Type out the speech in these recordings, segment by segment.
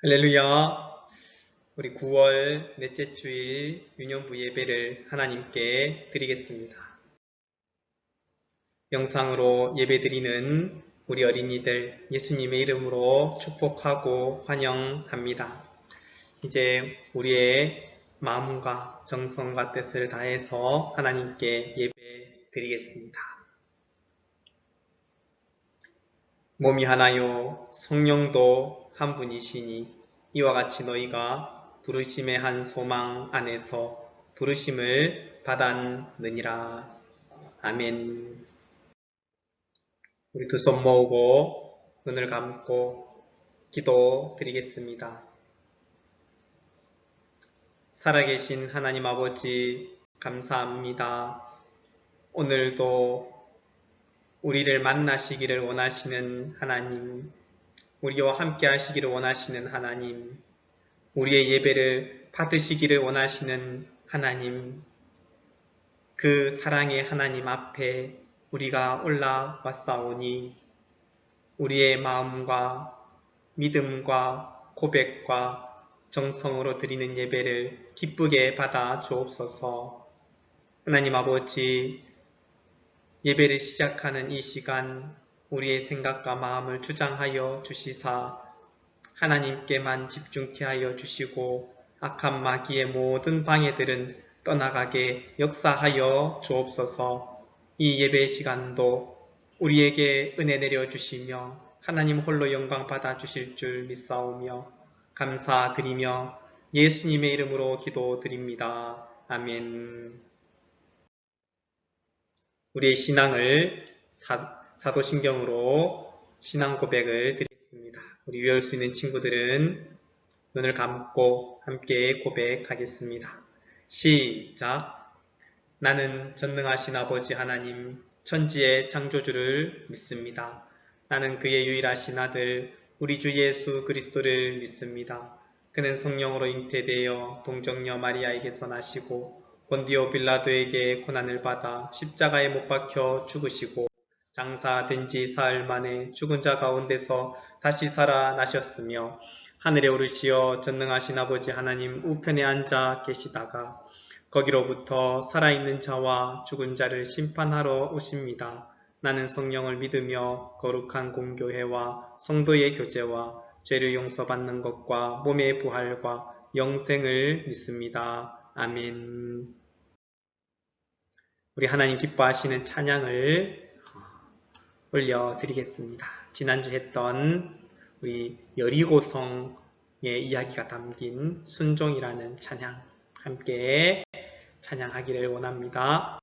할렐루야. 우리 9월 넷째 주일 유년부 예배를 하나님께 드리겠습니다. 영상으로 예배드리는 우리 어린이들 예수님의 이름으로 축복하고 환영합니다. 이제 우리의 마음과 정성과 뜻을 다해서 하나님께 예배 드리겠습니다. 몸이 하나요 성령도 한 분이시니 이와 같이 너희가 부르심의 한 소망 안에서 부르심을 받았느니라. 아멘. 우리 두 손 모으고 눈을 감고 기도 드리겠습니다. 살아계신 하나님 아버지 감사합니다. 오늘도 우리를 만나시기를 원하시는 하나님, 우리와 함께 하시기를 원하시는 하나님, 우리의 예배를 받으시기를 원하시는 하나님, 그 사랑의 하나님 앞에 우리가 올라왔사오니 우리의 마음과 믿음과 고백과 정성으로 드리는 예배를 기쁘게 받아 주옵소서. 하나님 아버지, 예배를 시작하는 이 시간 우리의 생각과 마음을 주장하여 주시사 하나님께만 집중케 하여 주시고 악한 마귀의 모든 방해들은 떠나가게 역사하여 주옵소서. 이 예배 시간도 우리에게 은혜 내려주시며 하나님 홀로 영광 받아 주실 줄 믿사오며 감사드리며 예수님의 이름으로 기도드립니다. 아멘. 우리의 신앙을 사도신경으로 신앙 고백을 드리겠습니다. 우리 외울 수 있는 친구들은 눈을 감고 함께 고백하겠습니다. 시작. 나는 전능하신 아버지 하나님 천지의 창조주를 믿습니다. 나는 그의 유일하신 아들 우리 주 예수 그리스도를 믿습니다. 그는 성령으로 잉태되어 동정녀 마리아에게서 나시고 본디오 빌라도에게 고난을 받아 십자가에 못 박혀 죽으시고 장사된 지 사흘 만에 죽은 자 가운데서 다시 살아나셨으며 하늘에 오르시어 전능하신 아버지 하나님 우편에 앉아 계시다가 거기로부터 살아있는 자와 죽은 자를 심판하러 오십니다. 나는 성령을 믿으며 거룩한 공교회와 성도의 교제와 죄를 용서받는 것과 몸의 부활과 영생을 믿습니다. 아멘. 우리 하나님 기뻐하시는 찬양을 올려드리겠습니다. 지난주 했던 우리 여리고성의 이야기가 담긴 순종이라는 찬양 함께 찬양하기를 원합니다.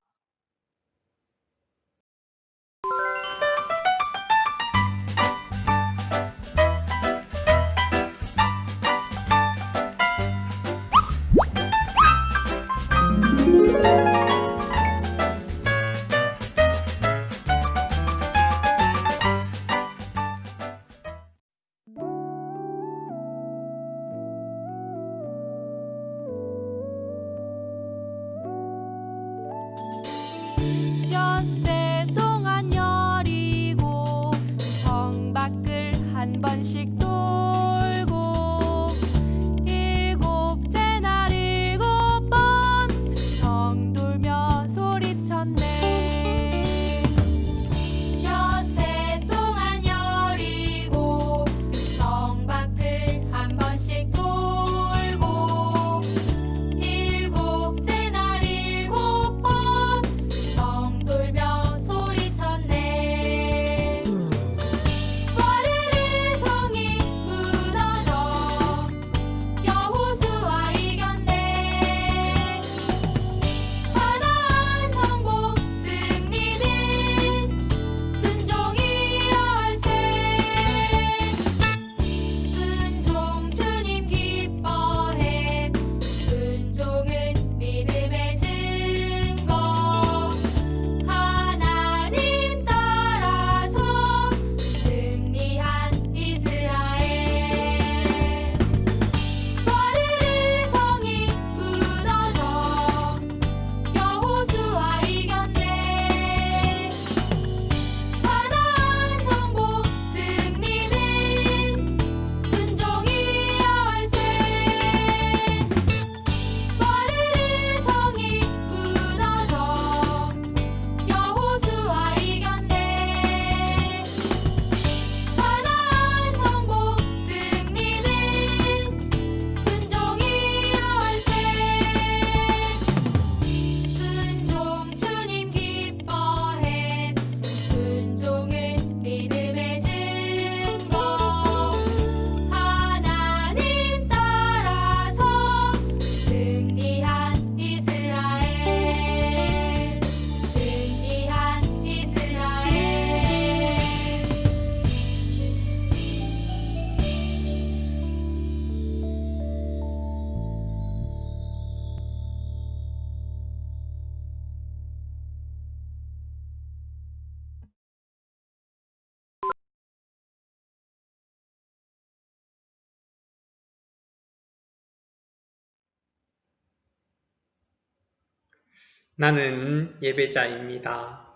나는 예배자입니다.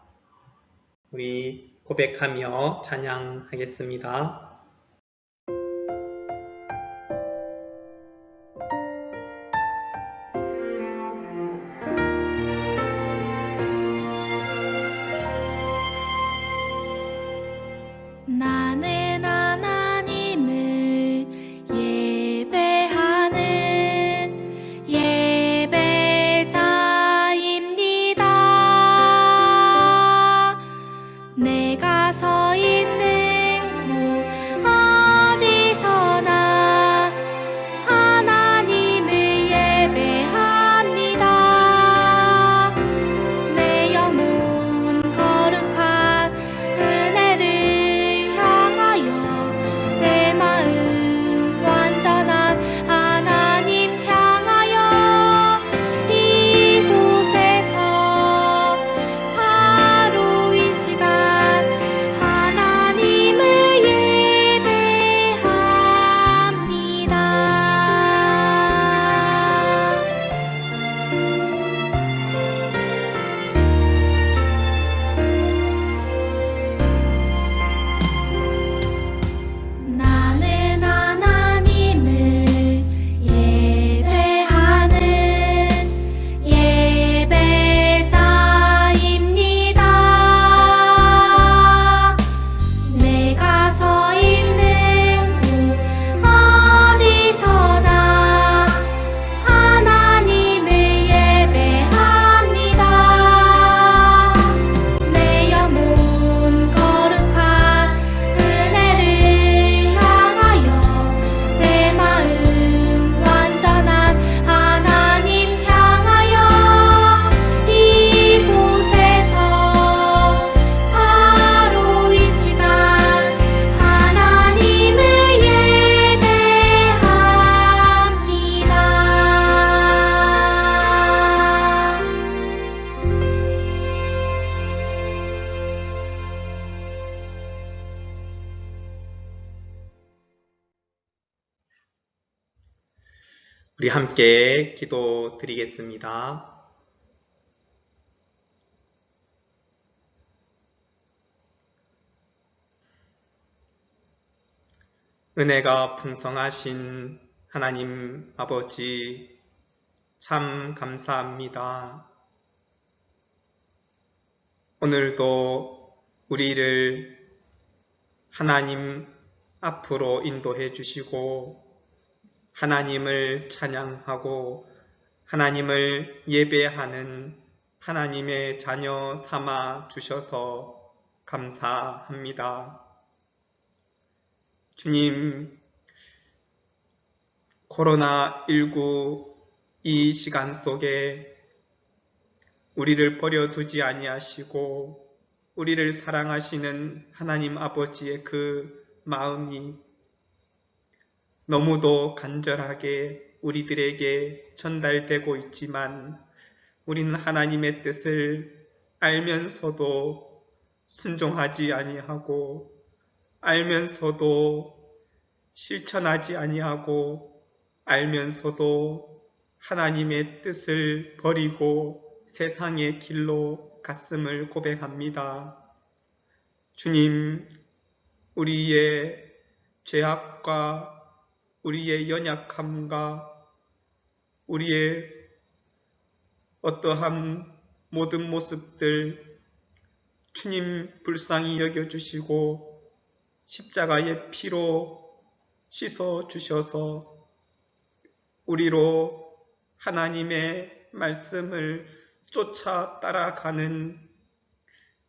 우리 고백하며 찬양하겠습니다. 나는 하나님을 예배하는 예배자입니다. 내가 서 있는 곳 어디서나 하나님을 예배합니다. 내 영혼 거룩한 은혜를 향하여 내 마음 완전한 하나님 향하여 이곳에서 바로 이 시간 하나님을 예배합니다. 나는 하나님을 예배하는 예배자입니다. 내가 서 있는 곳 어디서나 하나님을 예배합니다. 내 영혼 거룩한 은혜를 향하여 내 마음 완전한 하나님 향하여 이곳에서 바로 이 시간 하나님을 예배합니다. 우리 함께 기도 드리겠습니다. 은혜가 풍성하신 하나님 아버지, 참 감사합니다. 오늘도 우리를 하나님 앞으로 인도해 주시고 하나님을 찬양하고 하나님을 예배하는 하나님의 자녀 삼아 주셔서 감사합니다. 주님, 코로나19 이 시간 속에 우리를 버려두지 아니하시고 우리를 사랑하시는 하나님 아버지의 그 마음이 너무도 간절하게 우리들에게 전달되고 있지만 우리는 하나님의 뜻을 알면서도 순종하지 아니하고 알면서도 실천하지 아니하고 알면서도 하나님의 뜻을 버리고 세상의 길로 갔음을 고백합니다. 주님, 우리의 죄악과 우리의 연약함과 우리의 어떠한 모든 모습들 주님 불쌍히 여겨주시고 십자가의 피로 씻어주셔서 우리로 하나님의 말씀을 쫓아 따라가는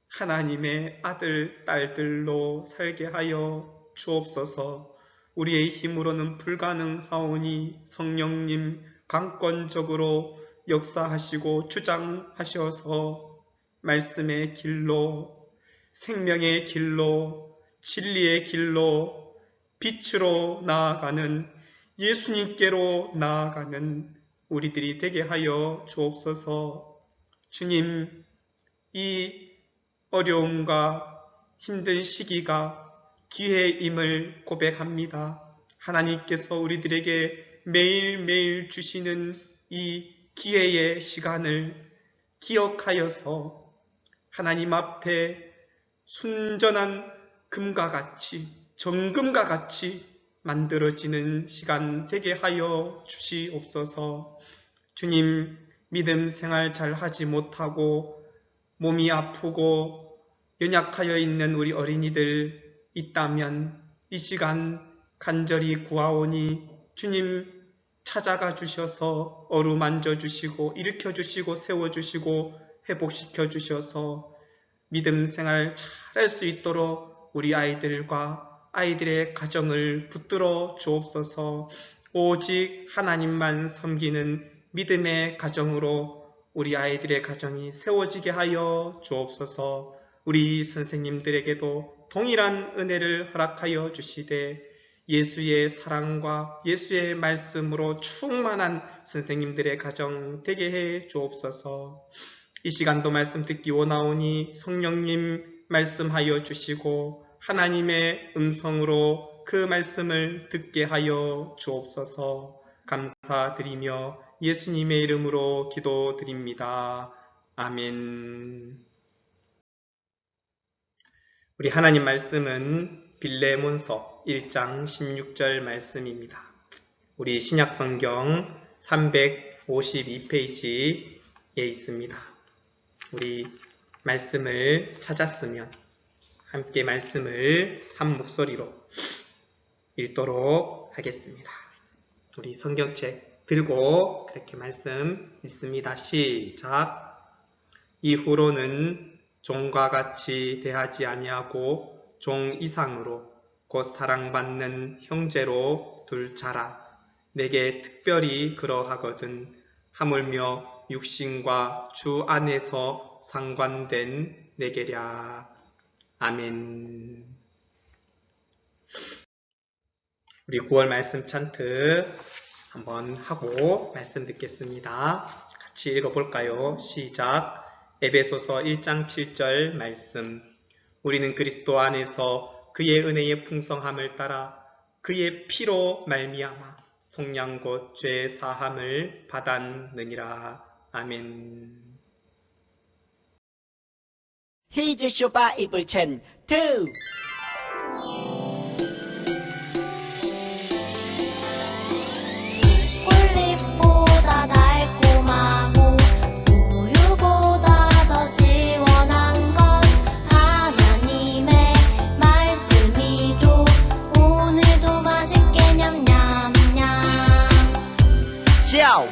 하나님의 아들, 딸들로 살게 하여 주옵소서. 우리의 힘으로는 불가능하오니 성령님 강권적으로 역사하시고 주장하셔서 말씀의 길로, 생명의 길로, 진리의 길로, 빛으로 나아가는 예수님께로 나아가는 우리들이 되게 하여 주옵소서. 주님, 이 어려움과 힘든 시기가 기회임을 고백합니다. 하나님께서 우리들에게 매일매일 주시는 이 기회의 시간을 기억하여서 하나님 앞에 순전한 금과 같이 정금과 같이 만들어지는 시간 되게 하여 주시옵소서. 주님, 믿음 생활 잘 하지 못하고 몸이 아프고 연약하여 있는 우리 어린이들 있다면 이 시간 간절히 구하오니 주님 찾아가 주셔서 어루만져 주시고 일으켜 주시고 세워 주시고 회복시켜 주셔서 믿음 생활 잘할 수 있도록 우리 아이들과 아이들의 가정을 붙들어 주옵소서. 오직 하나님만 섬기는 믿음의 가정으로 우리 아이들의 가정이 세워지게 하여 주옵소서. 우리 선생님들에게도 동일한 은혜를 허락하여 주시되 예수의 사랑과 예수의 말씀으로 충만한 선생님들의 가정 되게 해 주옵소서. 이 시간도 말씀 듣기 원하오니 성령님 말씀하여 주시고 하나님의 음성으로 그 말씀을 듣게 하여 주옵소서. 감사드리며 예수님의 이름으로 기도드립니다. 아멘. 우리 하나님 말씀은 빌레몬서 1장 16절 말씀입니다. 우리 신약성경 352페이지에 있습니다. 우리 말씀을 찾았으면 함께 말씀을 한 목소리로 읽도록 하겠습니다. 우리 성경책 들고 그렇게 말씀 읽습니다. 시작. 이후로는 종과 같이 대하지 아니하고 종 이상으로 곧 사랑받는 형제로 둘 자라. 내게 특별히 그러하거든. 하물며 육신과 주 안에서 상관된 내게랴. 아멘. 우리 9월 말씀 찬트 한번 하고 말씀 듣겠습니다. 같이 읽어볼까요? 시작. 에베소서 1장 7절 말씀. 우리는 그리스도 안에서 그의 은혜의 풍성함을 따라 그의 피로 말미암아 속량 곧 죄 사함을 받았느니라. 아멘. 히즈 바이블 찬트. 꿀잎보다 달콤하고 우유보다 더 시원한 건 하나님의 말씀이죠. 오늘도 맛있게 냠냠냠. 샤오.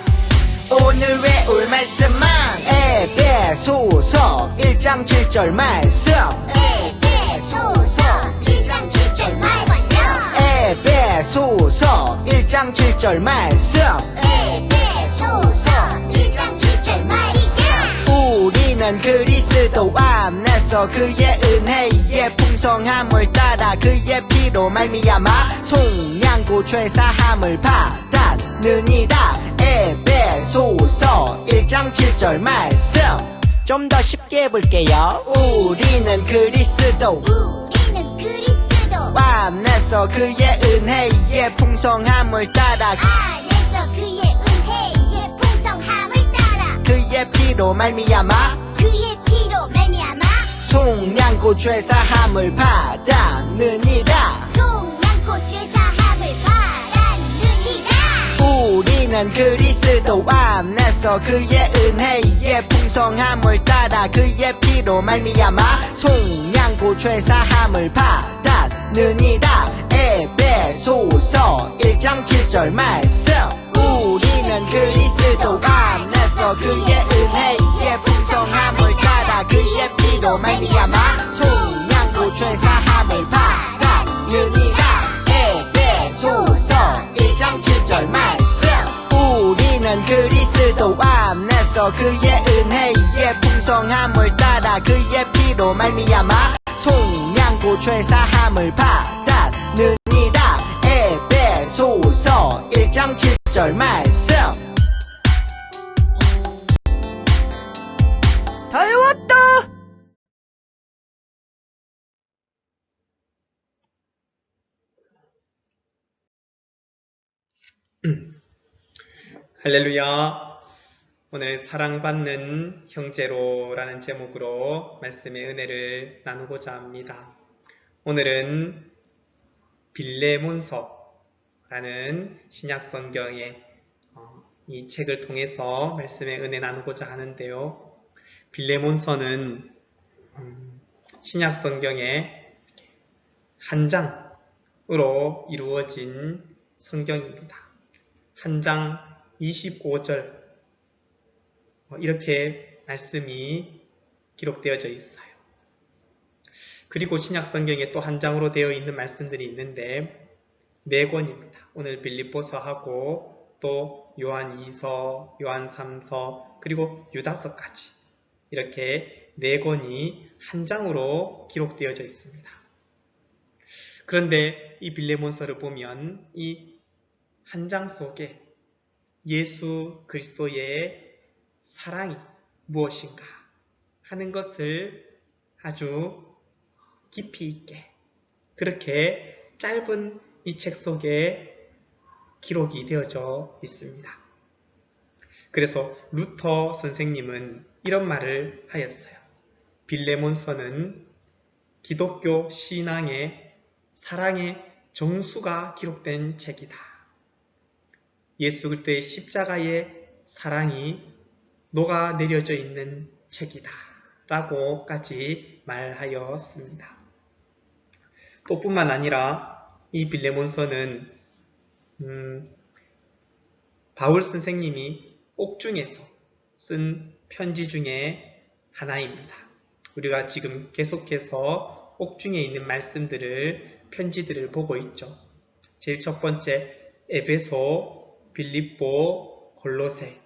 오늘 외울 말씀은 에베소서 1장 7절 말씀. 에베소서 1장 7절 말씀. 에베소서 1장 7절 말씀. 에베소서 1장 7절 말씀. 우리는 그리스도 안에서 그의 은혜의 풍성함을 따라 그의 피로 말미암아 속량고 죄사함을 받았느니라. 에베소서 1장 7절 말씀. 좀 더 쉽게 해볼게요. 우리는 그리스도 안에서 그의 은혜의 풍성함을 따라 안에서 그의 은혜의 풍성함을 따라 그의 피로 말미암아 그의 피로 말미암아 속량고 죄사함을 받았느니라. 속량고 죄사함을 받았느니라. 우리는 그리스도 안에서 그의 은혜의 풍성함을 따라 그의 피로 말미암아 속량고 죄사함을 받았느니라. 에베소서 1장 7절 말씀. 우리는 그리스도 안에서 그의 은혜의 풍성함을 따라 그의 피로 말미암아 속량고 죄사함을 받았느니라. 에베소서 1장 7절 말씀. 우리는 그리스도 안에서 그의 은혜의 풍성함을 따라 그의 피로 말미암아 속량고 죄사함을 받았느니라. 에베소서 1장 7절 말씀. 다 외웠다. 할렐루야. 오늘 사랑받는 형제로라는 제목으로 말씀의 은혜를 나누고자 합니다. 오늘은 빌레몬서라는 신약성경의 이 책을 통해서 말씀의 은혜 나누고자 하는데요. 빌레몬서는 신약성경의 한 장으로 이루어진 성경입니다. 한 장 25절 이렇게 말씀이 기록되어져 있어요. 그리고 신약성경에 또 한 장으로 되어 있는 말씀들이 있는데 4권입니다. 오늘 빌립보서하고 또 요한 2서, 요한 3서, 그리고 유다서까지 이렇게 4권이 한 장으로 기록되어져 있습니다. 그런데 이 빌레몬서를 보면 이 한 장 속에 예수 그리스도의 사랑이 무엇인가 하는 것을 아주 깊이 있게 그렇게 짧은 이 책 속에 기록이 되어져 있습니다. 그래서 루터 선생님은 이런 말을 하였어요. 빌레몬서는 기독교 신앙의 사랑의 정수가 기록된 책이다. 예수 그리스도의 십자가의 사랑이 녹아내려져 있는 책이다. 라고까지 말하였습니다. 또 뿐만 아니라 이 빌레몬서는 바울 선생님이 옥중에서 쓴 편지 중에 하나입니다. 우리가 지금 계속해서 옥중에 있는 말씀들을 편지들을 보고 있죠. 제일 첫 번째 에베소, 빌립보, 골로새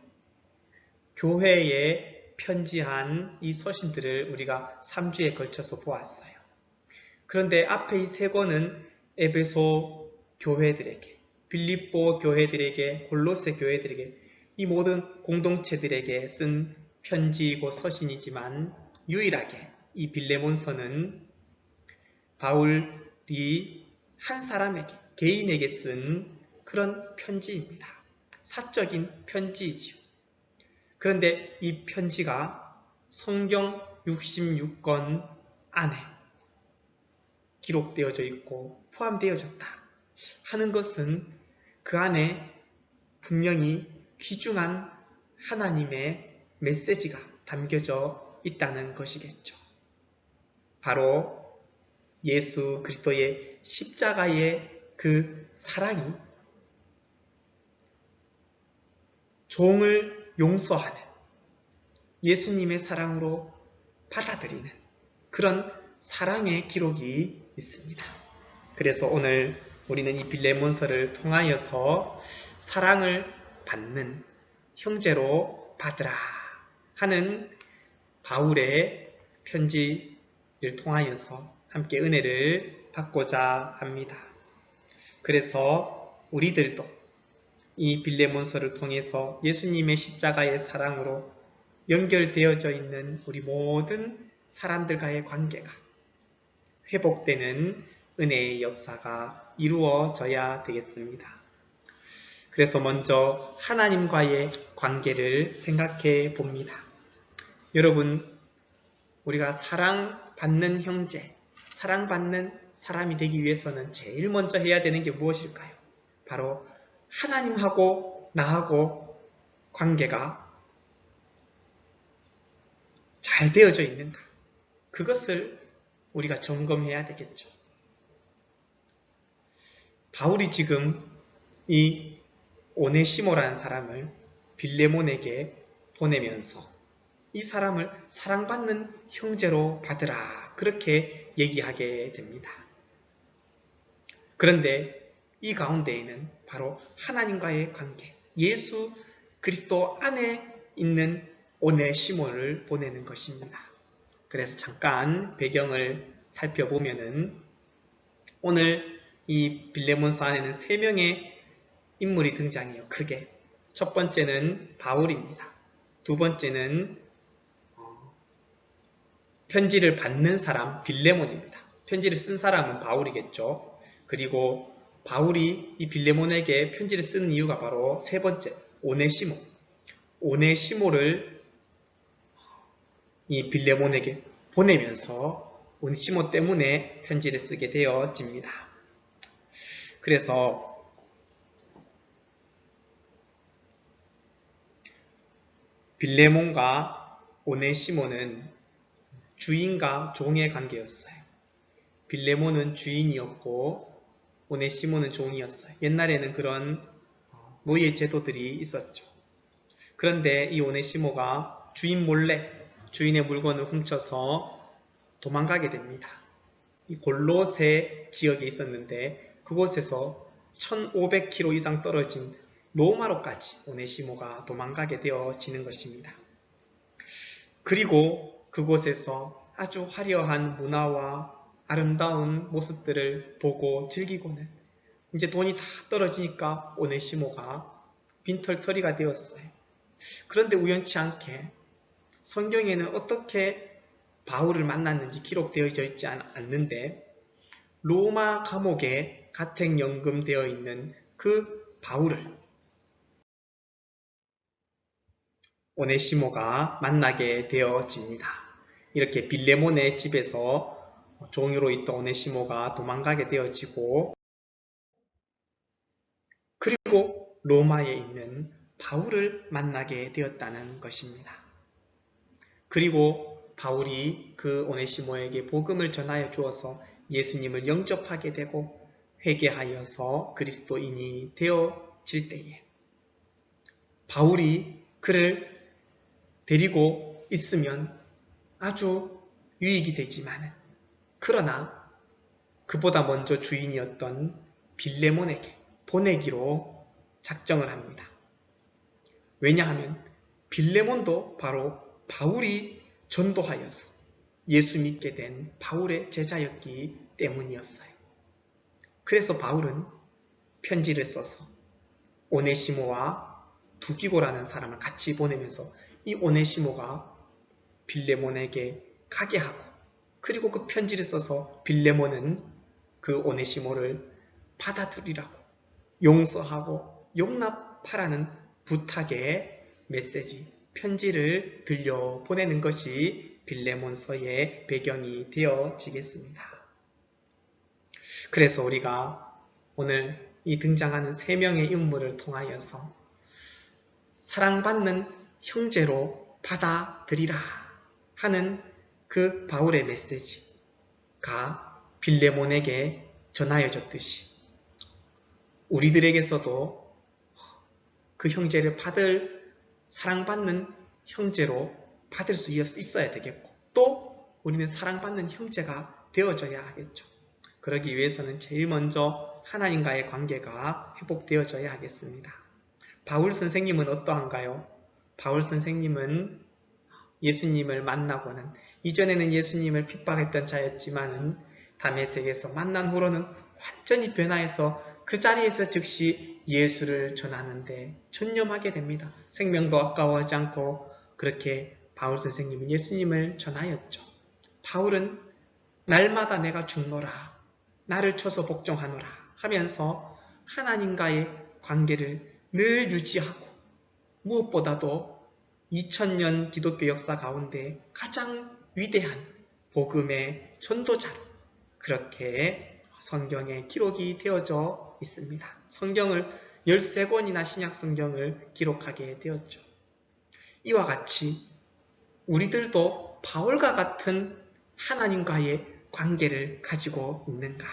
교회에 편지한 이 서신들을 우리가 3주에 걸쳐서 보았어요. 그런데 앞에 이 3권은 에베소 교회들에게, 빌립보 교회들에게, 골로새 교회들에게 이 모든 공동체들에게 쓴 편지이고 서신이지만 유일하게 이 빌레몬서는 바울이 한 사람에게, 개인에게 쓴 그런 편지입니다. 사적인 편지이지요. 그런데 이 편지가 성경 66권 안에 기록되어져 있고 포함되어졌다 하는 것은 그 안에 분명히 귀중한 하나님의 메시지가 담겨져 있다는 것이겠죠. 바로 예수 그리스도의 십자가의 그 사랑이 종을 용서하는 예수님의 사랑으로 받아들이는 그런 사랑의 기록이 있습니다. 그래서 오늘 우리는 이 빌레몬서를 통하여서 사랑을 받는 형제로 받으라 하는 바울의 편지를 통하여서 함께 은혜를 받고자 합니다. 그래서 우리들도 이 빌레몬서를 통해서 예수님의 십자가의 사랑으로 연결되어져 있는 우리 모든 사람들과의 관계가 회복되는 은혜의 역사가 이루어져야 되겠습니다. 그래서 먼저 하나님과의 관계를 생각해 봅니다. 여러분, 우리가 사랑받는 형제, 사랑받는 사람이 되기 위해서는 제일 먼저 해야 되는 게 무엇일까요? 바로 하나님하고 나하고 관계가 잘 되어져 있는가? 그것을 우리가 점검해야 되겠죠. 바울이 지금 이 오네시모라는 사람을 빌레몬에게 보내면서 이 사람을 사랑받는 형제로 받으라 그렇게 얘기하게 됩니다. 그런데 이 가운데에는 바로 하나님과의 관계, 예수 그리스도 안에 있는 오네시모를 보내는 것입니다. 그래서 잠깐 배경을 살펴보면은 오늘 이 빌레몬서 안에는 3명의 인물이 등장해요. 크게. 첫 번째는 바울입니다. 두 번째는 편지를 받는 사람 빌레몬입니다. 편지를 쓴 사람은 바울이겠죠. 그리고 바울이 이 빌레몬에게 편지를 쓰는 이유가 바로 세 번째, 오네시모. 오네시모를 이 빌레몬에게 보내면서 오네시모 때문에 편지를 쓰게 되어집니다. 그래서 빌레몬과 오네시모는 주인과 종의 관계였어요. 빌레몬은 주인이었고 오네시모는 종이었어요. 옛날에는 그런 노예 제도들이 있었죠. 그런데 이 오네시모가 주인 몰래 주인의 물건을 훔쳐서 도망가게 됩니다. 이 골로새 지역에 있었는데 그곳에서 1500km 이상 떨어진 로마로까지 오네시모가 도망가게 되어지는 것입니다. 그리고 그곳에서 아주 화려한 문화와 아름다운 모습들을 보고 즐기고는 이제 돈이 다 떨어지니까 오네시모가 빈털터리가 되었어요. 그런데 우연치 않게 성경에는 어떻게 바울을 만났는지 기록되어져 있지 않는데 로마 감옥에 가택연금되어 있는 그 바울을 오네시모가 만나게 되어집니다. 이렇게 빌레몬의 집에서 종으로 있던 오네시모가 도망가게 되어지고 그리고 로마에 있는 바울을 만나게 되었다는 것입니다. 그리고 바울이 그 오네시모에게 복음을 전하여 주어서 예수님을 영접하게 되고 회개하여서 그리스도인이 되어질 때에 바울이 그를 데리고 있으면 아주 유익이 되지만 그러나 그보다 먼저 주인이었던 빌레몬에게 보내기로 작정을 합니다. 왜냐하면 빌레몬도 바로 바울이 전도하여서 예수 믿게 된 바울의 제자였기 때문이었어요. 그래서 바울은 편지를 써서 오네시모와 두기고라는 사람을 같이 보내면서 이 오네시모가 빌레몬에게 가게 하고 그리고 그 편지를 써서 빌레몬은 그 오네시모를 받아들이라고 용서하고 용납하라는 부탁의 메시지, 편지를 들려보내는 것이 빌레몬서의 배경이 되어지겠습니다. 그래서 우리가 오늘 이 등장하는 세 명의 인물을 통하여서 사랑받는 형제로 받아들이라 하는 그 바울의 메시지가 빌레몬에게 전하여졌듯이 우리들에게서도 그 형제를 사랑받는 형제로 받을 수 있어야 되겠고 또 우리는 사랑받는 형제가 되어져야 하겠죠. 그러기 위해서는 제일 먼저 하나님과의 관계가 회복되어져야 하겠습니다. 바울 선생님은 어떠한가요? 바울 선생님은 예수님을 만나고는 이전에는 예수님을 핍박했던 자였지만은 다메섹에서 만난 후로는 완전히 변화해서 그 자리에서 즉시 예수를 전하는데 전념하게 됩니다. 생명도 아까워하지 않고 그렇게 바울 선생님은 예수님을 전하였죠. 바울은 날마다 내가 죽노라, 나를 쳐서 복종하노라 하면서 하나님과의 관계를 늘 유지하고 무엇보다도 2000년 기독교 역사 가운데 가장 위대한 복음의 전도자로 그렇게 성경에 기록이 되어져 있습니다. 성경을 13권이나 신약 성경을 기록하게 되었죠. 이와 같이 우리들도 바울과 같은 하나님과의 관계를 가지고 있는가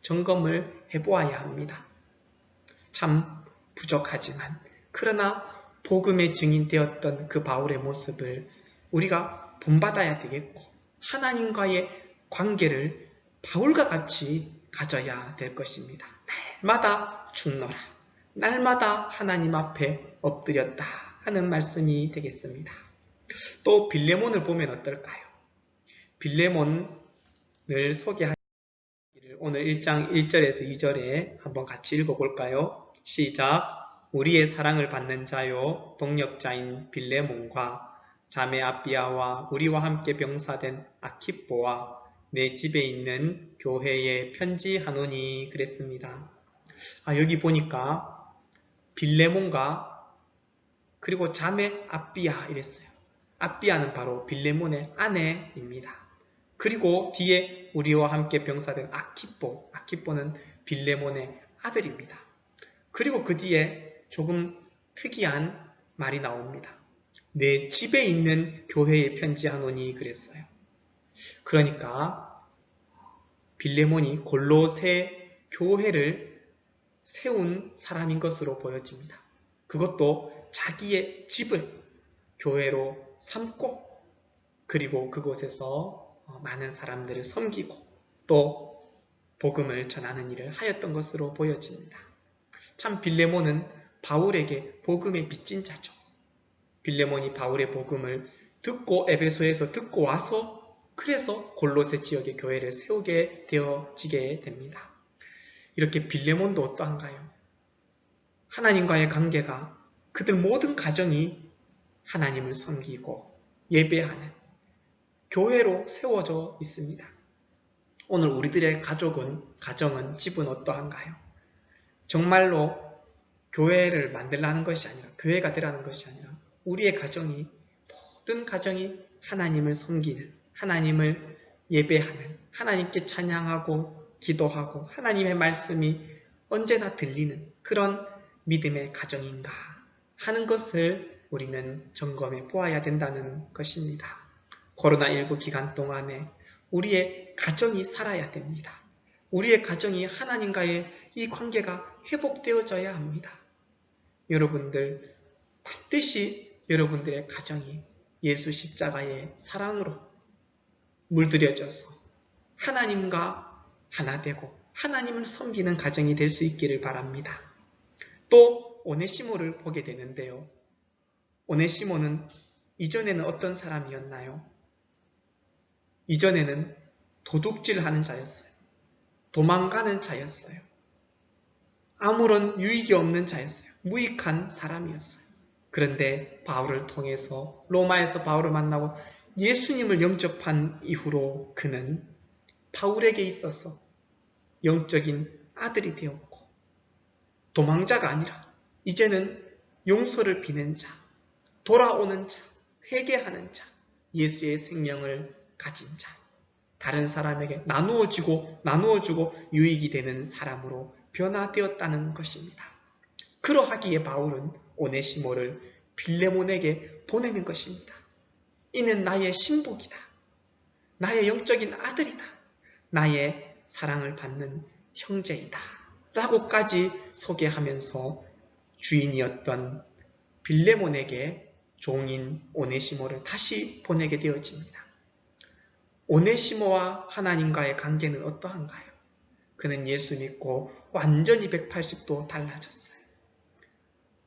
점검을 해보아야 합니다. 참 부족하지만 그러나 복음의 증인 되었던 그 바울의 모습을 우리가 본받아야 되겠고 하나님과의 관계를 바울과 같이 가져야 될 것입니다. 날마다 죽노라, 날마다 하나님 앞에 엎드렸다 하는 말씀이 되겠습니다. 또 빌레몬을 보면 어떨까요? 빌레몬을 소개하기를 오늘 1장 1절에서 2절에 한번 같이 읽어볼까요? 시작! 우리의 사랑을 받는 자요 동역자인 빌레몬과 자매 아비아와 우리와 함께 병사된 아키뽀와 내 집에 있는 교회에 편지하노니 그랬습니다. 여기 보니까 빌레몬과 그리고 자매 아비아 이랬어요. 아비아는 바로 빌레몬의 아내입니다. 그리고 뒤에 우리와 함께 병사된 아키포는 빌레몬의 아들입니다. 그리고 그 뒤에 조금 특이한 말이 나옵니다. 내 집에 있는 교회에 편지하노니 그랬어요. 그러니까 빌레몬이 골로새 교회를 세운 사람인 것으로 보여집니다. 그것도 자기의 집을 교회로 삼고 그리고 그곳에서 많은 사람들을 섬기고 또 복음을 전하는 일을 하였던 것으로 보여집니다. 참 빌레몬은 바울에게 복음의 빚진 자죠. 빌레몬이 바울의 복음을 듣고 에베소에서 듣고 와서 그래서 골로새 지역의 교회를 세우게 되어지게 됩니다. 이렇게 빌레몬도 어떠한가요? 하나님과의 관계가 그들 모든 가정이 하나님을 섬기고 예배하는 교회로 세워져 있습니다. 오늘 우리들의 가정은 집은 어떠한가요? 정말로 교회를 만들라는 것이 아니라 교회가 되라는 것이 아니라 우리의 가정이 모든 가정이 하나님을 섬기는 하나님을 예배하는 하나님께 찬양하고 기도하고 하나님의 말씀이 언제나 들리는 그런 믿음의 가정인가 하는 것을 우리는 점검해 보아야 된다는 것입니다. 코로나19 기간 동안에 우리의 가정이 살아야 됩니다. 우리의 가정이 하나님과의 이 관계가 회복되어져야 합니다. 여러분들 반드시 여러분들의 가정이 예수 십자가의 사랑으로 물들여져서 하나님과 하나 되고 하나님을 섬기는 가정이 될 수 있기를 바랍니다. 또 오네시모를 보게 되는데요. 오네시모는 이전에는 어떤 사람이었나요? 이전에는 도둑질하는 자였어요. 도망가는 자였어요. 아무런 유익이 없는 자였어요. 무익한 사람이었어요. 그런데 바울을 통해서 로마에서 바울을 만나고 예수님을 영접한 이후로 그는 바울에게 있어서 영적인 아들이 되었고 도망자가 아니라 이제는 용서를 비는 자, 돌아오는 자, 회개하는 자, 예수의 생명을 가진 자, 다른 사람에게 나누어주고 유익이 되는 사람으로 변화되었다는 것입니다. 그러하기에 바울은 오네시모를 빌레몬에게 보내는 것입니다. 이는 나의 신복이다. 나의 영적인 아들이다. 나의 사랑을 받는 형제이다. 라고까지 소개하면서 주인이었던 빌레몬에게 종인 오네시모를 다시 보내게 되어집니다. 오네시모와 하나님과의 관계는 어떠한가요? 그는 예수 믿고 완전히 180도 달라졌어요.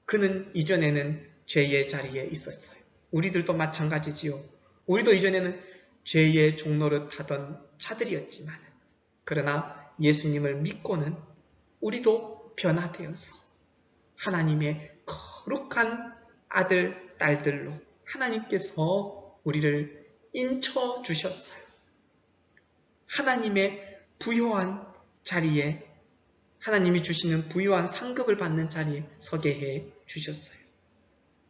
그는 이전에는 죄의 자리에 있었어요. 우리들도 마찬가지지요. 우리도 이전에는 죄의 종노릇 하던 자들이었지만 그러나 예수님을 믿고는 우리도 변화되어서 하나님의 거룩한 아들, 딸들로 하나님께서 우리를 인쳐주셨어요. 하나님의 부요한 자리에 하나님이 주시는 부유한 상급을 받는 자리에 서게 해 주셨어요.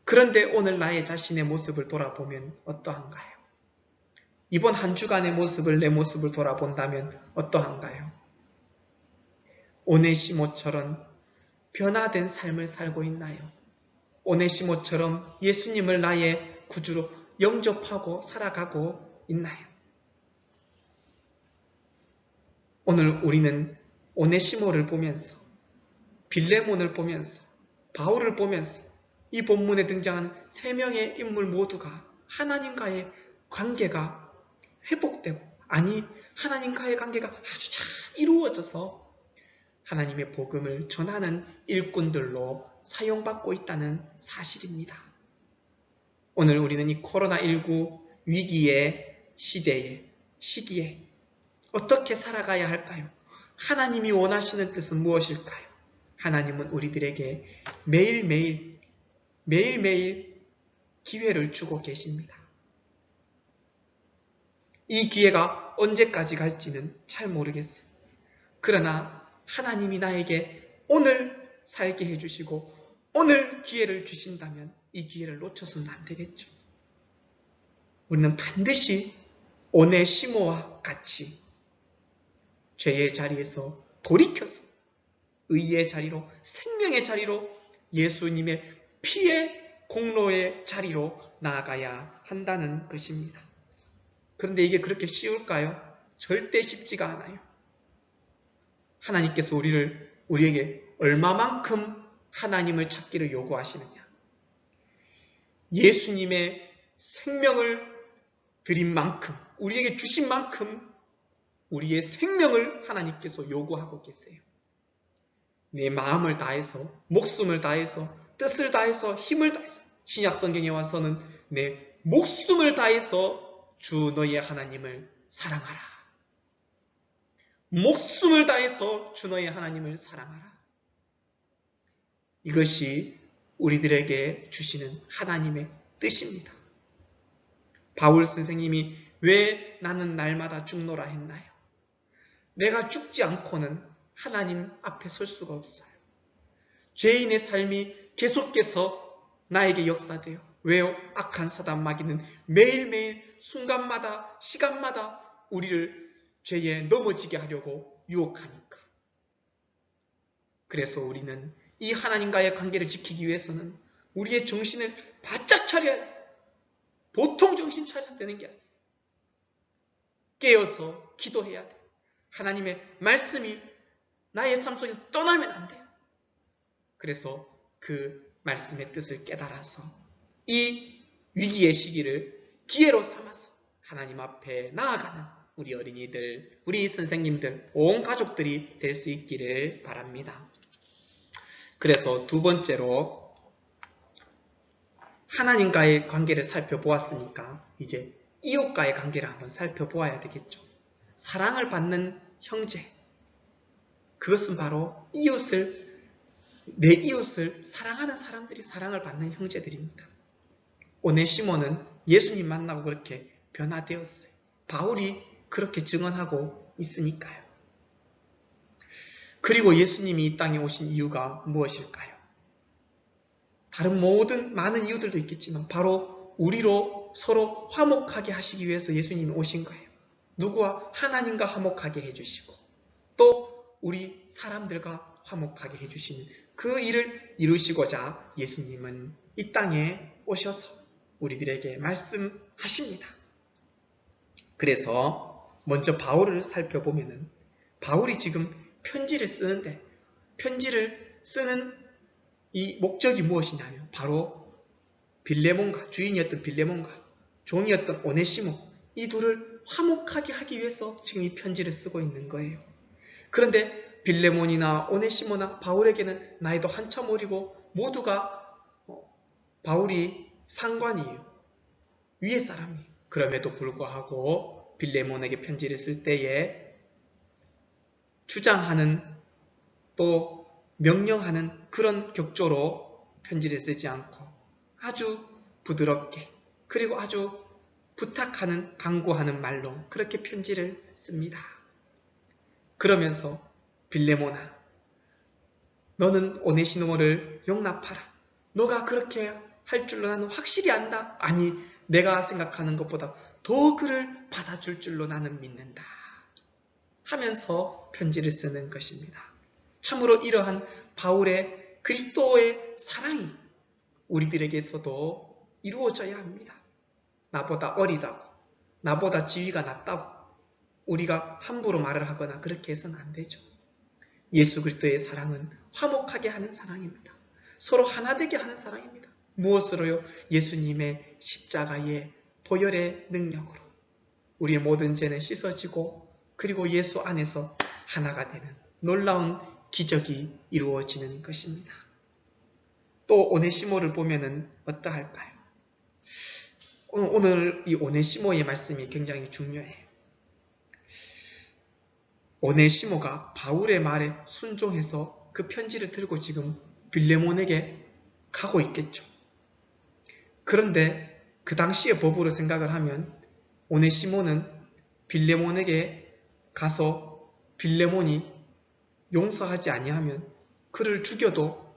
그런데 오늘 나의 자신의 모습을 돌아보면 어떠한가요? 이번 한 주간의 모습을 내 모습을 돌아본다면 어떠한가요? 오네시모처럼 변화된 삶을 살고 있나요? 오네시모처럼 예수님을 나의 구주로 영접하고 살아가고 있나요? 오늘 우리는 오네시모를 보면서 빌레몬을 보면서 바울을 보면서 이 본문에 등장한 세 명의 인물 모두가 하나님과의 관계가 회복되고 하나님과의 관계가 아주 잘 이루어져서 하나님의 복음을 전하는 일꾼들로 사용받고 있다는 사실입니다. 오늘 우리는 이 코로나19 위기의 시기에 어떻게 살아가야 할까요? 하나님이 원하시는 뜻은 무엇일까요? 하나님은 우리들에게 매일매일 기회를 주고 계십니다. 이 기회가 언제까지 갈지는 잘 모르겠어요. 그러나 하나님이 나에게 오늘 살게 해주시고 오늘 기회를 주신다면 이 기회를 놓쳐서는 안 되겠죠. 우리는 반드시 오네시모와 같이 죄의 자리에서 돌이켜서 의의 자리로, 생명의 자리로, 예수님의 피의 공로의 자리로 나아가야 한다는 것입니다. 그런데 이게 그렇게 쉬울까요? 절대 쉽지가 않아요. 하나님께서 우리에게 얼마만큼 하나님을 찾기를 요구하시느냐? 예수님의 생명을 드린 만큼, 우리에게 주신 만큼 우리의 생명을 하나님께서 요구하고 계세요. 내 마음을 다해서, 목숨을 다해서, 뜻을 다해서, 힘을 다해서, 신약 성경에 와서는 내 목숨을 다해서 주 너의 하나님을 사랑하라. 목숨을 다해서 주 너의 하나님을 사랑하라. 이것이 우리들에게 주시는 하나님의 뜻입니다. 바울 선생님이 왜 나는 날마다 죽노라 했나요? 내가 죽지 않고는 하나님 앞에 설 수가 없어요. 죄인의 삶이 계속해서 나에게 역사돼요. 왜요? 악한 사단 마귀는 매일매일 순간마다 시간마다 우리를 죄에 넘어지게 하려고 유혹하니까. 그래서 우리는 이 하나님과의 관계를 지키기 위해서는 우리의 정신을 바짝 차려야 돼요. 보통 정신 차려서 되는 게 아니에요. 깨어서 기도해야 돼요. 하나님의 말씀이 나의 삶 속에서 떠나면 안 돼요. 그래서 그 말씀의 뜻을 깨달아서 이 위기의 시기를 기회로 삼아서 하나님 앞에 나아가는 우리 어린이들, 우리 선생님들, 온 가족들이 될 수 있기를 바랍니다. 그래서 두 번째로 하나님과의 관계를 살펴보았으니까 이제 이웃과의 관계를 한번 살펴보아야 되겠죠. 사랑을 받는 형제, 그것은 바로 내 이웃을 사랑하는 사람들이 사랑을 받는 형제들입니다. 오네시모는 예수님 만나고 그렇게 변화되었어요. 바울이 그렇게 증언하고 있으니까요. 그리고 예수님이 이 땅에 오신 이유가 무엇일까요? 다른 많은 이유들도 있겠지만 바로 우리로 서로 화목하게 하시기 위해서 예수님이 오신 거예요. 누구와? 하나님과 화목하게 해주시고 또 우리 사람들과 화목하게 해주시는 그 일을 이루시고자 예수님은 이 땅에 오셔서 우리들에게 말씀하십니다. 그래서 먼저 바울을 살펴보면은 바울이 지금 편지를 쓰는데 편지를 쓰는 이 목적이 무엇이냐면 바로 빌레몬과 주인이었던 빌레몬과 종이었던 오네시모 이 둘을 화목하게 하기 위해서 지금 이 편지를 쓰고 있는 거예요. 그런데 빌레몬이나 오네시모나 바울에게는 나이도 한참 어리고 모두가 바울이 상관이에요. 위에 사람이에요. 그럼에도 불구하고 빌레몬에게 편지를 쓸 때에 주장하는 또 명령하는 그런 격조로 편지를 쓰지 않고 아주 부드럽게 그리고 아주 부탁하는 간구하는 말로 그렇게 편지를 씁니다. 그러면서 빌레몬아 너는 오네시모를 용납하라. 너가 그렇게 할 줄로 나는 확실히 안다. 아니 내가 생각하는 것보다 더 그를 받아줄 줄로 나는 믿는다. 하면서 편지를 쓰는 것입니다. 참으로 이러한 바울의 그리스도의 사랑이 우리들에게서도 이루어져야 합니다. 나보다 어리다고, 나보다 지위가 낮다고 우리가 함부로 말을 하거나 그렇게 해서는 안 되죠. 예수 그리스도의 사랑은 화목하게 하는 사랑입니다. 서로 하나 되게 하는 사랑입니다. 무엇으로요? 예수님의 십자가의 보혈의 능력으로 우리의 모든 죄는 씻어지고 그리고 예수 안에서 하나가 되는 놀라운 기적이 이루어지는 것입니다. 또 오네시모를 보면은 어떠할까요? 오늘 이 오네시모의 말씀이 굉장히 중요해요. 오네시모가 바울의 말에 순종해서 그 편지를 들고 지금 빌레몬에게 가고 있겠죠. 그런데 그 당시의 법으로 생각을 하면 오네시모는 빌레몬에게 가서 빌레몬이 용서하지 아니하면 그를 죽여도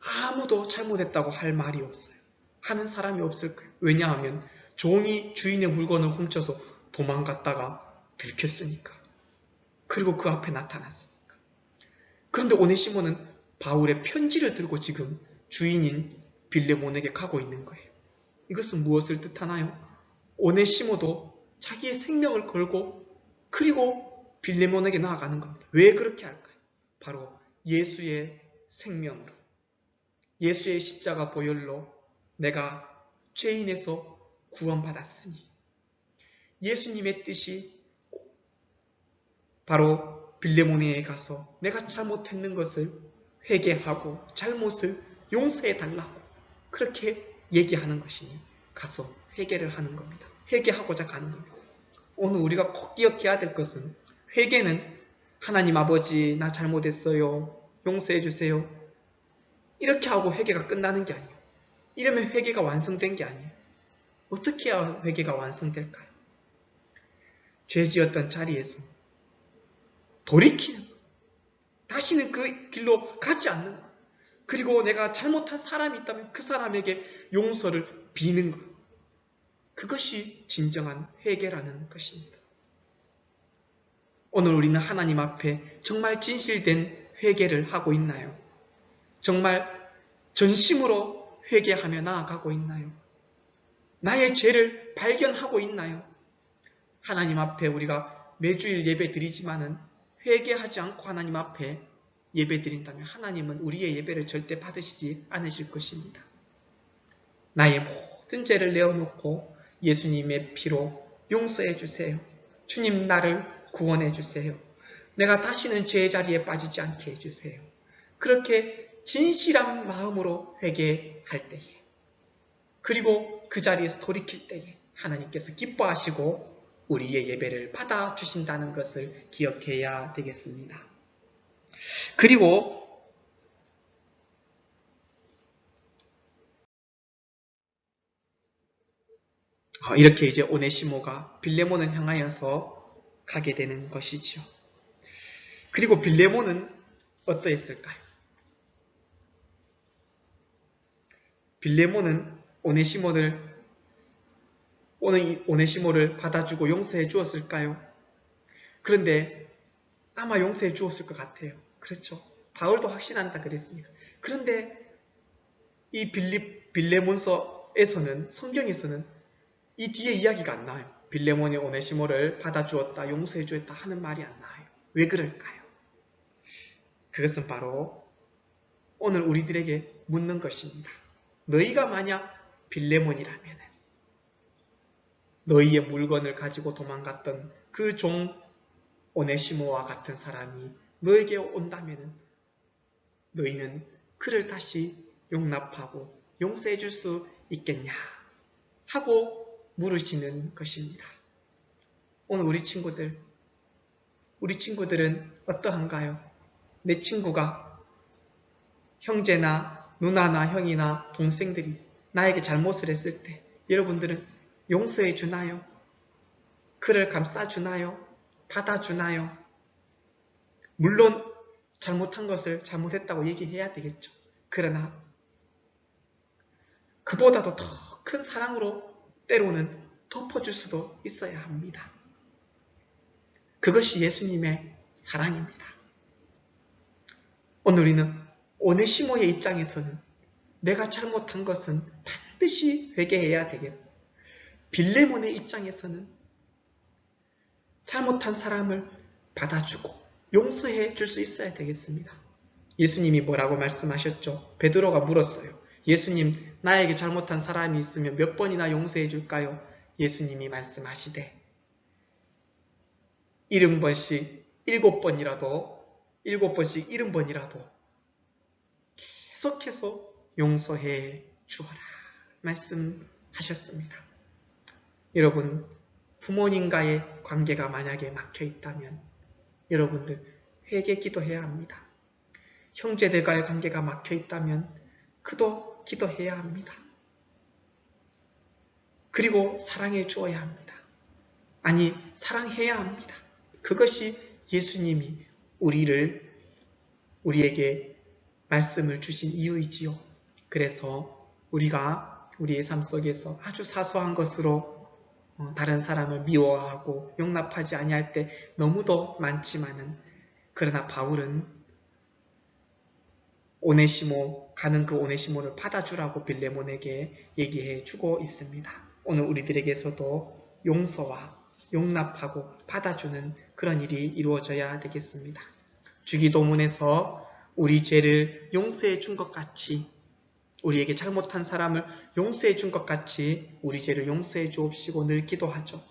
아무도 잘못했다고 할 말이 없어요. 하는 사람이 없을 거예요. 왜냐하면 종이 주인의 물건을 훔쳐서 도망갔다가 들켰으니까. 그리고 그 앞에 나타났으니까. 그런데 오네시모는 바울의 편지를 들고 지금 주인인 빌레몬에게 가고 있는 거예요. 이것은 무엇을 뜻하나요? 오네시모도 자기의 생명을 걸고 그리고 빌레몬에게 나아가는 겁니다. 왜 그렇게 할까요? 바로 예수의 생명으로, 예수의 십자가 보혈로 내가 죄인에서 구원받았으니 예수님의 뜻이 바로 빌레몬에게 가서 내가 잘못했는 것을 회개하고 잘못을 용서해 달라고 그렇게 얘기하는 것이니 가서 회개를 하는 겁니다. 회개하고자 가는 겁니다. 오늘 우리가 꼭 기억해야 될 것은 회개는 하나님 아버지 나 잘못했어요. 용서해 주세요. 이렇게 하고 회개가 끝나는 게 아니에요. 이러면 회개가 완성된 게 아니에요. 어떻게 해야 회개가 완성될까요? 죄 지었던 자리에서 돌이키는 것. 다시는 그 길로 가지 않는 것. 그리고 내가 잘못한 사람이 있다면 그 사람에게 용서를 비는 것. 그것이 진정한 회개라는 것입니다. 오늘 우리는 하나님 앞에 정말 진실된 회개를 하고 있나요? 정말 전심으로 회개하며 나아가고 있나요? 나의 죄를 발견하고 있나요? 하나님 앞에 우리가 매주일 예배 드리지만은 회개하지 않고 하나님 앞에 예배 드린다면 하나님은 우리의 예배를 절대 받으시지 않으실 것입니다. 나의 모든 죄를 내어놓고 예수님의 피로 용서해 주세요. 주님 나를 구원해 주세요. 내가 다시는 죄의 자리에 빠지지 않게 해주세요. 그렇게 진실한 마음으로 회개할 때에 그리고 그 자리에서 돌이킬 때에 하나님께서 기뻐하시고 우리의 예배를 받아주신다는 것을 기억해야 되겠습니다. 그리고 이렇게 이제 오네시모가 빌레몬을 향하여서 가게 되는 것이지요. 그리고 빌레몬은 어떠했을까요? 빌레몬은 오네시모를 받아주고 용서해 주었을까요? 그런데 아마 용서해 주었을 것 같아요. 그렇죠? 바울도 확신한다 그랬으니까. 그런데 이 빌레몬서에서는 성경에서는 이 뒤에 이야기가 안 나와요. 빌레몬이 오네시모를 받아주었다, 용서해 주었다 하는 말이 안 나와요. 왜 그럴까요? 그것은 바로 오늘 우리들에게 묻는 것입니다. 너희가 만약 빌레몬이라면 너희의 물건을 가지고 도망갔던 그 종 오네시모와 같은 사람이 너에게 온다면 너희는 그를 다시 용납하고 용서해 줄 수 있겠냐 하고 물으시는 것입니다. 오늘 우리 친구들은 어떠한가요? 내 친구가 형제나 누나나 형이나 동생들이 나에게 잘못을 했을 때 여러분들은 용서해 주나요? 그를 감싸주나요? 받아주나요? 물론 잘못한 것을 잘못했다고 얘기해야 되겠죠. 그러나 그보다도 더 큰 사랑으로 때로는 덮어줄 수도 있어야 합니다. 그것이 예수님의 사랑입니다. 오늘 우리는 오네시모의 입장에서는 내가 잘못한 것은 반드시 회개해야 되겠고 빌레몬의 입장에서는 잘못한 사람을 받아주고 용서해 줄 수 있어야 되겠습니다. 예수님이 뭐라고 말씀하셨죠? 베드로가 물었어요. 예수님, 나에게 잘못한 사람이 있으면 몇 번이나 용서해 줄까요? 예수님이 말씀하시되 70번씩 7번이라도 70번이라도 계속해서 용서해 주어라 말씀하셨습니다. 여러분, 부모님과의 관계가 만약에 막혀 있다면 여러분들 회개 기도해야 합니다. 형제들과의 관계가 막혀 있다면 그도 기도해야 합니다. 그리고 사랑해 주어야 합니다. 아니, 사랑해야 합니다. 그것이 예수님이 우리에게 말씀을 주신 이유이지요. 그래서 우리가 우리의 삶 속에서 아주 사소한 것으로 다른 사람을 미워하고 용납하지 아니할 때 너무도 많지만은, 그러나 바울은 오네시모, 가는 그 오네시모를 받아주라고 빌레몬에게 얘기해 주고 있습니다. 오늘 우리들에게서도 용서와 용납하고 받아주는 그런 일이 이루어져야 되겠습니다. 주기도문에서 우리 죄를 용서해 준 것 같이, 우리에게 잘못한 사람을 용서해 준 것 같이 우리 죄를 용서해 주옵시고 늘 기도하죠.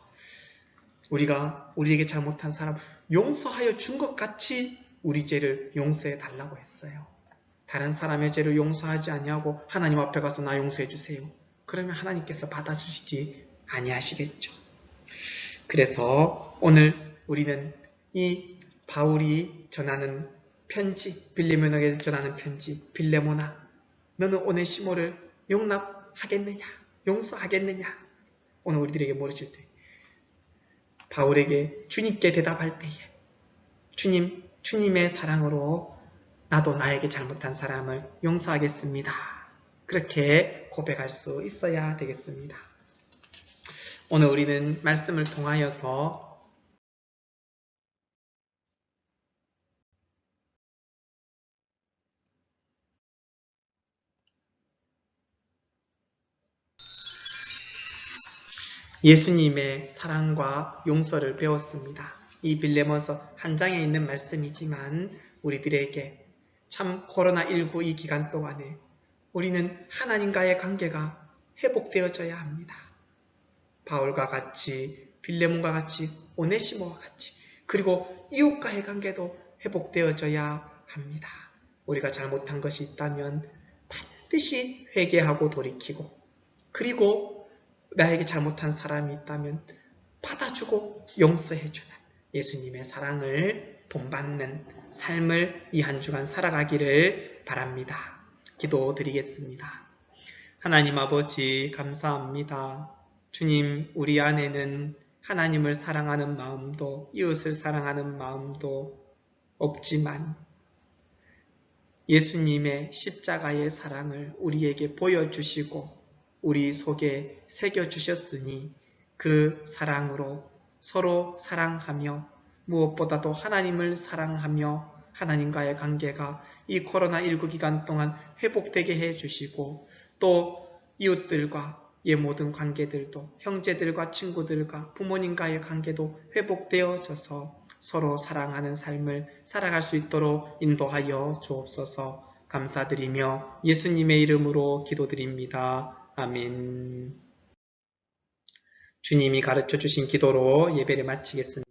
우리가 우리에게 잘못한 사람 용서하여 준 것 같이 우리 죄를 용서해 달라고 했어요. 다른 사람의 죄를 용서하지 아니하고 하나님 앞에 가서 나 용서해 주세요. 그러면 하나님께서 받아주시지 아니하시겠죠. 그래서 오늘 우리는 이 바울이 전하는 편지, 빌레몬에게 전하는 편지, 빌레몬아, 너는 오네시모를 용납하겠느냐? 용서하겠느냐? 오늘 우리들에게 물으실 때 바울에게 주님께 대답할 때에 주님의 사랑으로 나도 나에게 잘못한 사람을 용서하겠습니다. 그렇게 고백할 수 있어야 되겠습니다. 오늘 우리는 말씀을 통하여서 예수님의 사랑과 용서를 배웠습니다. 이 빌레몬서 한 장에 있는 말씀이지만 우리들에게 참 코로나19 이 기간 동안에 우리는 하나님과의 관계가 회복되어져야 합니다. 바울과 같이, 빌레몬과 같이, 오네시모와 같이, 그리고 이웃과의 관계도 회복되어져야 합니다. 우리가 잘못한 것이 있다면 반드시 회개하고 돌이키고, 그리고 나에게 잘못한 사람이 있다면 받아주고 용서해주는 예수님의 사랑을 본받는 삶을 이 한 주간 살아가기를 바랍니다. 기도드리겠습니다. 하나님 아버지 감사합니다. 주님, 우리 안에는 하나님을 사랑하는 마음도 이웃을 사랑하는 마음도 없지만 예수님의 십자가의 사랑을 우리에게 보여주시고 우리 속에 새겨주셨으니 그 사랑으로 서로 사랑하며 무엇보다도 하나님을 사랑하며 하나님과의 관계가 이 코로나19 기간 동안 회복되게 해주시고 또 이웃들과 의 모든 관계들도 형제들과 친구들과 부모님과의 관계도 회복되어져서 서로 사랑하는 삶을 살아갈 수 있도록 인도하여 주옵소서. 감사드리며 예수님의 이름으로 기도드립니다. 아멘. 주님이 가르쳐 주신 기도로 예배를 마치겠습니다.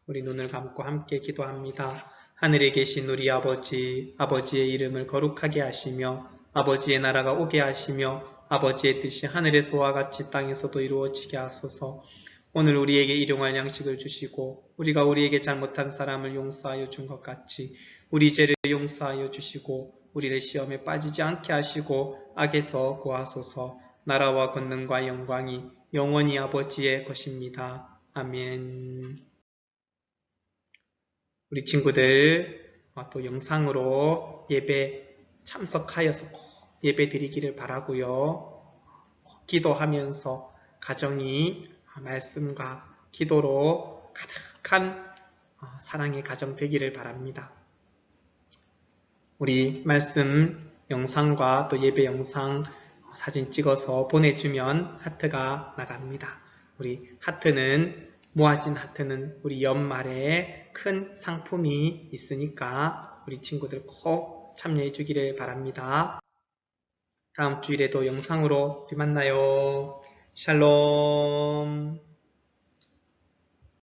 우리 눈을 감고 함께 기도합니다. 하늘에 계신 우리 아버지, 아버지의 이름을 거룩하게 하시며 아버지의 나라가 오게 하시며 아버지의 뜻이 하늘에서와 같이 땅에서도 이루어지게 하소서. 오늘 우리에게 일용할 양식을 주시고 우리가 우리에게 잘못한 사람을 용서하여 준 것 같이 우리 죄를 용서하여 주시고 우리를 시험에 빠지지 않게 하시고 악에서 구하소서. 나라와 권능과 영광이 영원히 아버지의 것입니다. 아멘. 우리 친구들 또 영상으로 예배 참석하여서 꼭 예배 드리기를 바라고요. 기도하면서 가정이 말씀과 기도로 가득한 사랑의 가정 되기를 바랍니다. 우리 말씀 영상과 또 예배 영상 사진 찍어서 보내주면 하트가 나갑니다. 우리 하트는 모아진 하트는 우리 연말에 큰 상품이 있으니까 우리 친구들 꼭 참여해 주기를 바랍니다. 다음 주일에도 영상으로 만나요. 샬롬.